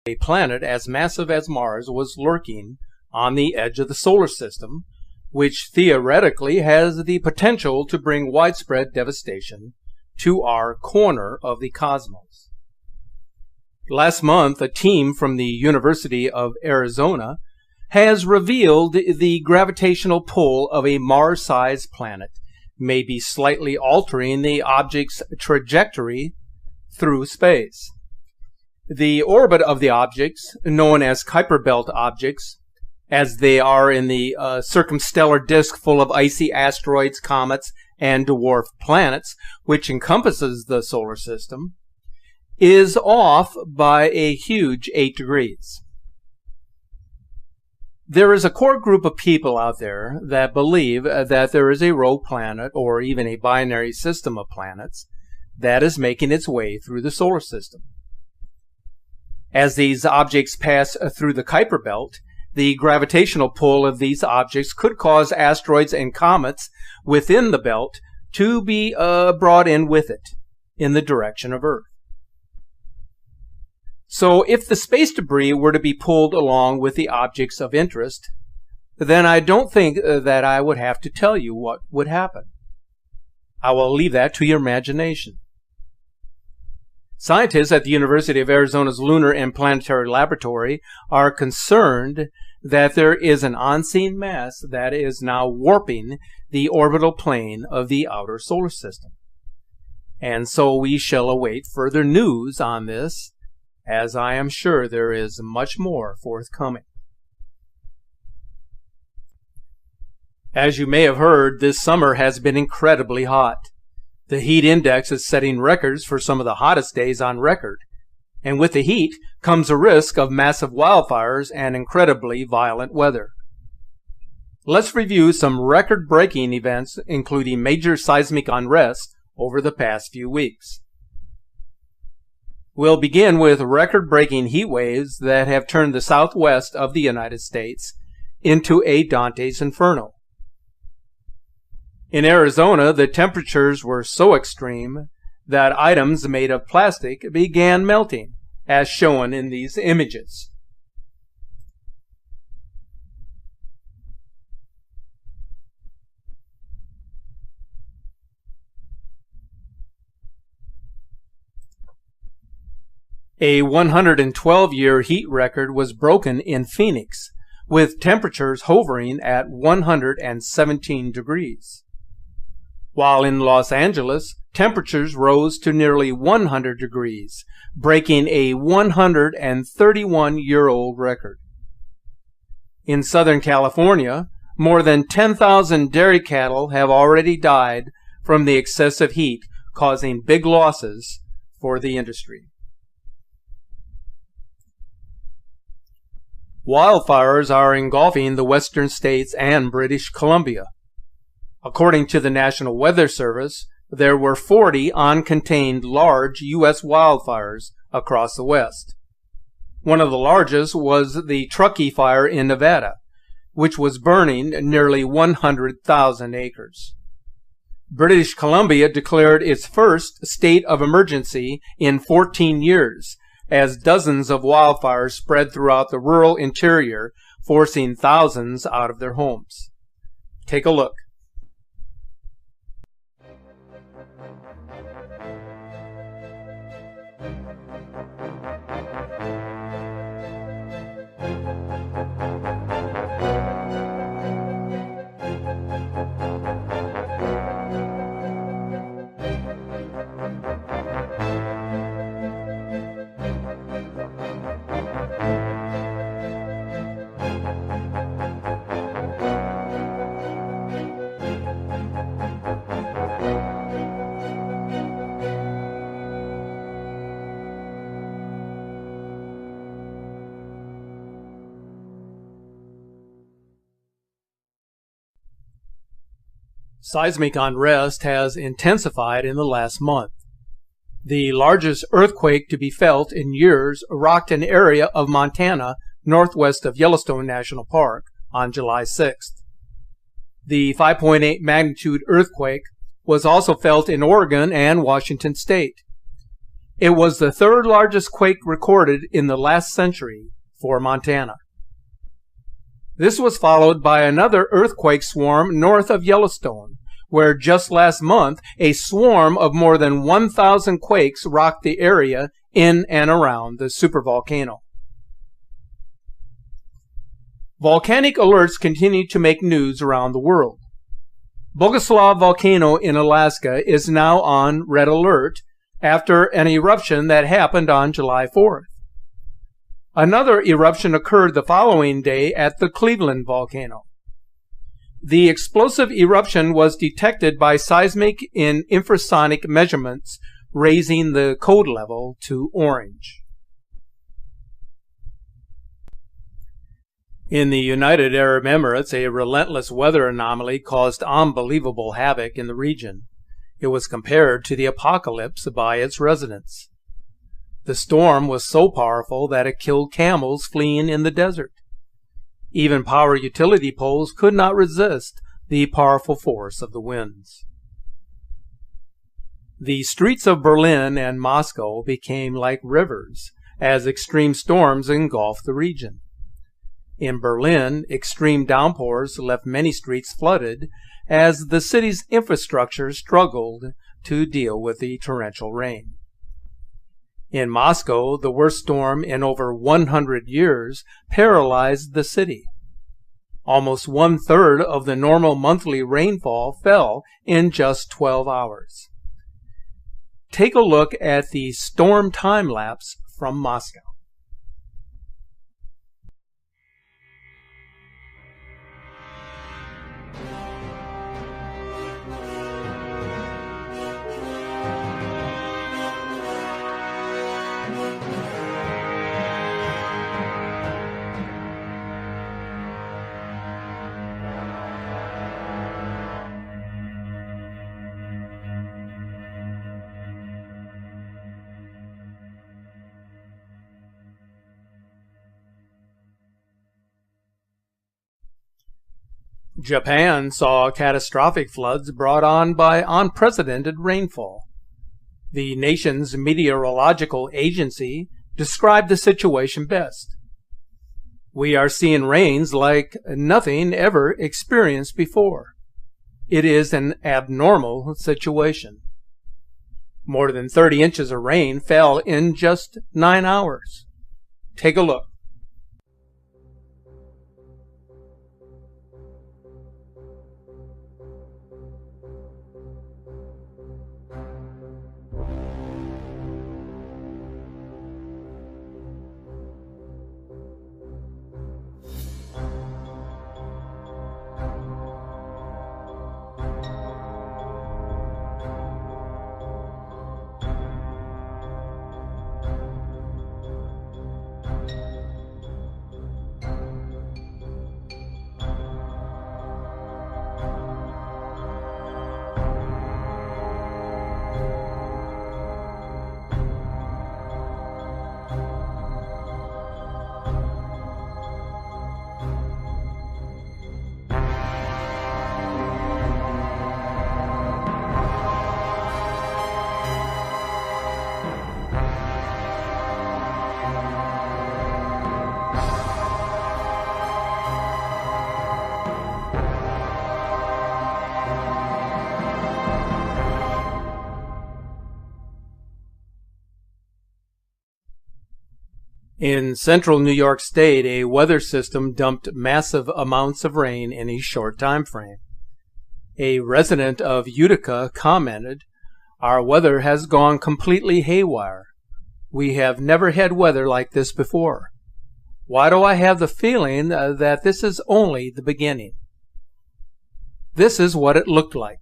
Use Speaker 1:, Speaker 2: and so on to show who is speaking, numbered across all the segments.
Speaker 1: a planet as massive as Mars was lurking on the edge of the solar system, which theoretically has the potential to bring widespread devastation to our corner of the cosmos. Last month, a team from the University of Arizona has revealed the gravitational pull of a Mars-sized planet may be slightly altering the object's trajectory through space. The orbit of the objects, known as Kuiper Belt objects, as they are in the circumstellar disk full of icy asteroids, comets, and dwarf planets, which encompasses the solar system, is off by a huge 8 degrees. There is a core group of people out there that believe that there is a rogue planet, or even a binary system of planets, that is making its way through the solar system. As these objects pass through the Kuiper Belt, the gravitational pull of these objects could cause asteroids and comets within the belt to be brought in with it in the direction of Earth. So if the space debris were to be pulled along with the objects of interest, then I don't think that I would have to tell you what would happen. I will leave that to your imagination. Scientists at the University of Arizona's Lunar and Planetary Laboratory are concerned that there is an unseen mass that is now warping the orbital plane of the outer solar system. And so we shall await further news on this, as I am sure there is much more forthcoming. As you may have heard, this summer has been incredibly hot. The heat index is setting records for some of the hottest days on record. And with the heat comes a risk of massive wildfires and incredibly violent weather. Let's review some record-breaking events, including major seismic unrest over the past few weeks. We'll begin with record-breaking heat waves that have turned the southwest of the United States into a Dante's Inferno. In Arizona, the temperatures were so extreme that items made of plastic began melting, as shown in these images. A 112-year heat record was broken in Phoenix, with temperatures hovering at 117 degrees. While in Los Angeles, temperatures rose to nearly 100 degrees, breaking a 131-year-old record. In Southern California, more than 10,000 dairy cattle have already died from the excessive heat, causing big losses for the industry. Wildfires are engulfing the western states and British Columbia. According to the National Weather Service, there were 40 uncontained large U.S. wildfires across the West. One of the largest was the Truckee Fire in Nevada, which was burning nearly 100,000 acres. British Columbia declared its first state of emergency in 14 years, as dozens of wildfires spread throughout the rural interior, forcing thousands out of their homes. Take a look. Seismic unrest has intensified in the last month. The largest earthquake to be felt in years rocked an area of Montana northwest of Yellowstone National Park on July 6th. The 5.8 magnitude earthquake was also felt in Oregon and Washington State. It was the third largest quake recorded in the last century for Montana. This was followed by another earthquake swarm north of Yellowstone, where just last month a swarm of more than 1,000 quakes rocked the area in and around the supervolcano. Volcanic alerts continue to make news around the world. Bogoslav volcano in Alaska is now on red alert after an eruption that happened on July 4th. Another eruption occurred the following day at the Cleveland volcano. The explosive eruption was detected by seismic and infrasonic measurements, raising the code level to orange. In the United Arab Emirates, a relentless weather anomaly caused unbelievable havoc in the region. It was compared to the apocalypse by its residents. The storm was so powerful that it killed camels fleeing in the desert. Even power utility poles could not resist the powerful force of the winds. The streets of Berlin and Moscow became like rivers as extreme storms engulfed the region. In Berlin, extreme downpours left many streets flooded as the city's infrastructure struggled to deal with the torrential rain. In Moscow, the worst storm in over 100 years paralyzed the city. Almost 1/3 of the normal monthly rainfall fell in just 12 hours. Take a look at the storm time-lapse from Moscow. Japan saw catastrophic floods brought on by unprecedented rainfall. The nation's meteorological agency described the situation best. We are seeing rains like nothing ever experienced before. It is an abnormal situation. More than 30 inches of rain fell in just 9 hours. Take a look. In central New York State, a weather system dumped massive amounts of rain in a short time frame. A resident of Utica commented, "Our weather has gone completely haywire. We have never had weather like this before. Why do I have the feeling that this is only the beginning?" This is what it looked like.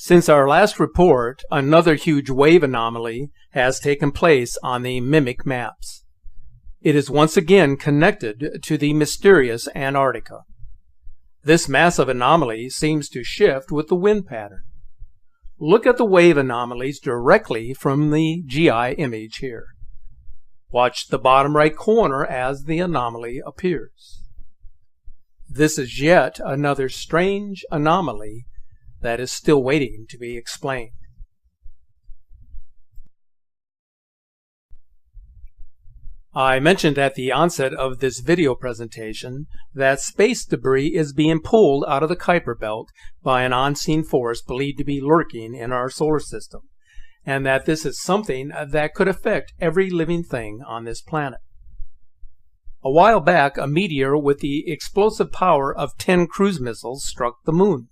Speaker 1: Since our last report, another huge wave anomaly has taken place on the Mimic maps. It is once again connected to the mysterious Antarctica. This massive anomaly seems to shift with the wind pattern. Look at the wave anomalies directly from the GI image here. Watch the bottom right corner as the anomaly appears. This is yet another strange anomaly that is still waiting to be explained. I mentioned at the onset of this video presentation that space debris is being pulled out of the Kuiper Belt by an unseen force believed to be lurking in our solar system, and that this is something that could affect every living thing on this planet. A while back, a meteor with the explosive power of 10 cruise missiles struck the moon,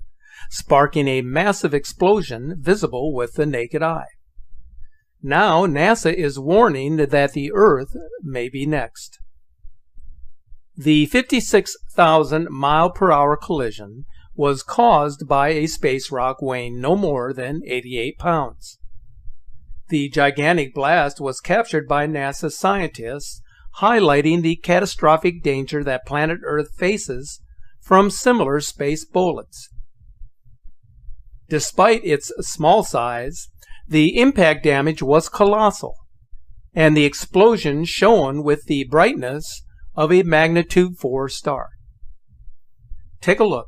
Speaker 1: sparking a massive explosion visible with the naked eye. Now NASA is warning that the Earth may be next. The 56,000 mile-per-hour collision was caused by a space rock weighing no more than 88 pounds. The gigantic blast was captured by NASA scientists, highlighting the catastrophic danger that planet Earth faces from similar space bullets. Despite its small size, the impact damage was colossal, and the explosion shone with the brightness of a magnitude 4 star. Take a look.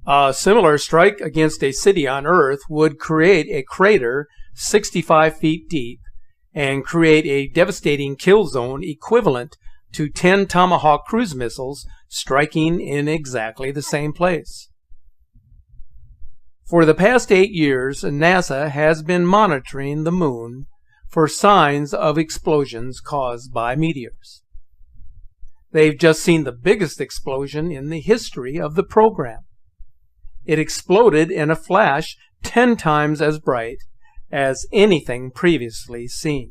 Speaker 1: A similar strike against a city on Earth would create a crater 65 feet deep and create a devastating kill zone equivalent to 10 Tomahawk cruise missiles striking in exactly the same place. For the past 8 years, NASA has been monitoring the moon for signs of explosions caused by meteors. They've just seen the biggest explosion in the history of the program. It exploded in a flash 10 times as bright as anything previously seen.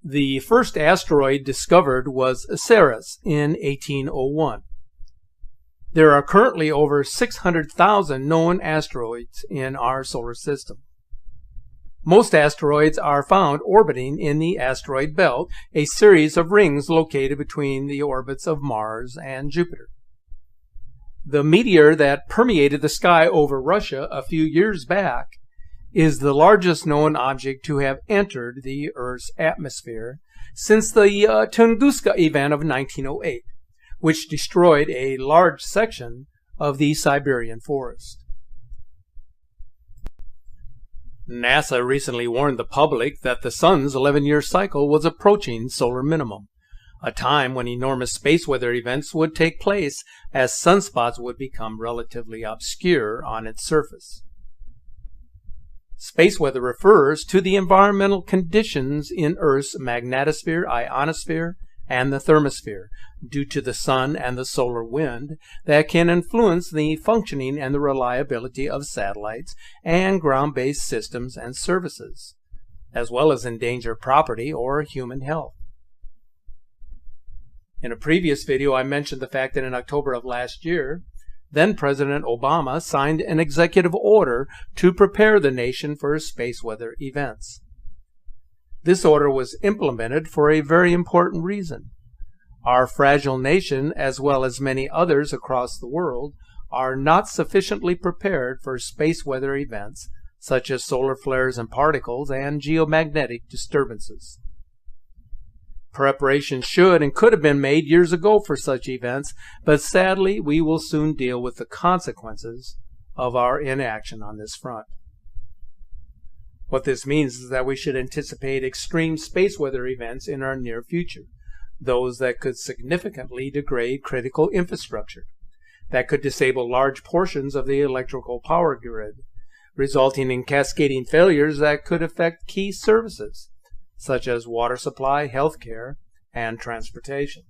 Speaker 1: The first asteroid discovered was Ceres in 1801. There are currently over 600,000 known asteroids in our solar system. Most asteroids are found orbiting in the asteroid belt, a series of rings located between the orbits of Mars and Jupiter. The meteor that permeated the sky over Russia a few years back is the largest known object to have entered the Earth's atmosphere since the Tunguska event of 1908, which destroyed a large section of the Siberian forest. NASA recently warned the public that the Sun's 11-year cycle was approaching solar minimum, a time when enormous space weather events would take place as sunspots would become relatively obscure on its surface. Space weather refers to the environmental conditions in Earth's magnetosphere, ionosphere, and the thermosphere, due to the sun and the solar wind, that can influence the functioning and the reliability of satellites and ground-based systems and services, as well as endanger property or human health. In a previous video, I mentioned the fact that in October of last year, then President Obama signed an executive order to prepare the nation for space weather events. This order was implemented for a very important reason. Our fragile nation, as well as many others across the world, are not sufficiently prepared for space weather events such as solar flares and particles and geomagnetic disturbances. Preparations should and could have been made years ago for such events, but sadly we will soon deal with the consequences of our inaction on this front. What this means is that we should anticipate extreme space weather events in our near future, those that could significantly degrade critical infrastructure, that could disable large portions of the electrical power grid, resulting in cascading failures that could affect key services, such as water supply, healthcare, and transportation.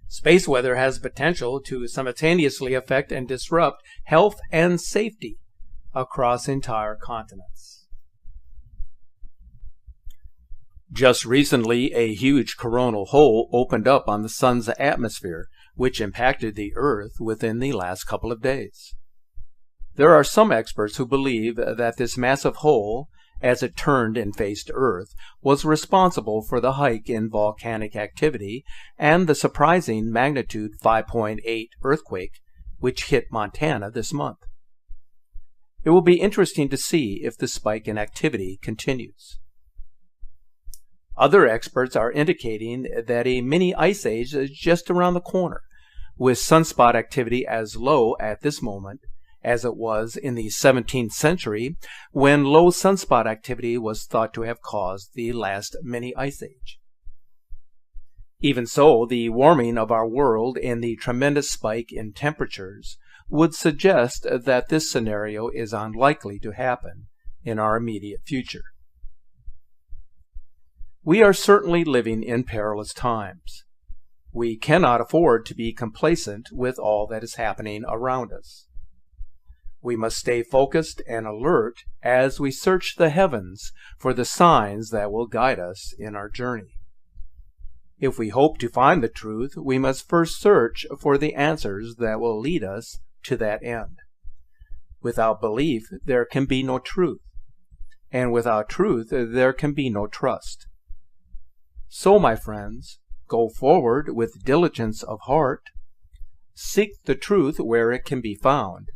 Speaker 1: Space weather has potential to simultaneously affect and disrupt health and safety across entire continents. Just recently, a huge coronal hole opened up on the Sun's atmosphere, which impacted the Earth within the last couple of days. There are some experts who believe that this massive hole, as it turned and faced Earth, was responsible for the hike in volcanic activity and the surprising magnitude 5.8 earthquake, which hit Montana this month. It will be interesting to see if the spike in activity continues. Other experts are indicating that a mini ice age is just around the corner, with sunspot activity as low at this moment as it was in the 17th century, when low sunspot activity was thought to have caused the last mini ice age. Even so, the warming of our world and the tremendous spike in temperatures would suggest that this scenario is unlikely to happen in our immediate future. We are certainly living in perilous times. We cannot afford to be complacent with all that is happening around us. We must stay focused and alert as we search the heavens for the signs that will guide us in our journey. If we hope to find the truth, we must first search for the answers that will lead us to that end. Without belief, there can be no truth, and without truth, there can be no trust. So, my friends, go forward with diligence of heart. Seek the truth where it can be found.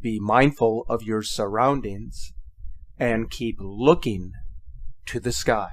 Speaker 1: Be mindful of your surroundings, and keep looking to the sky.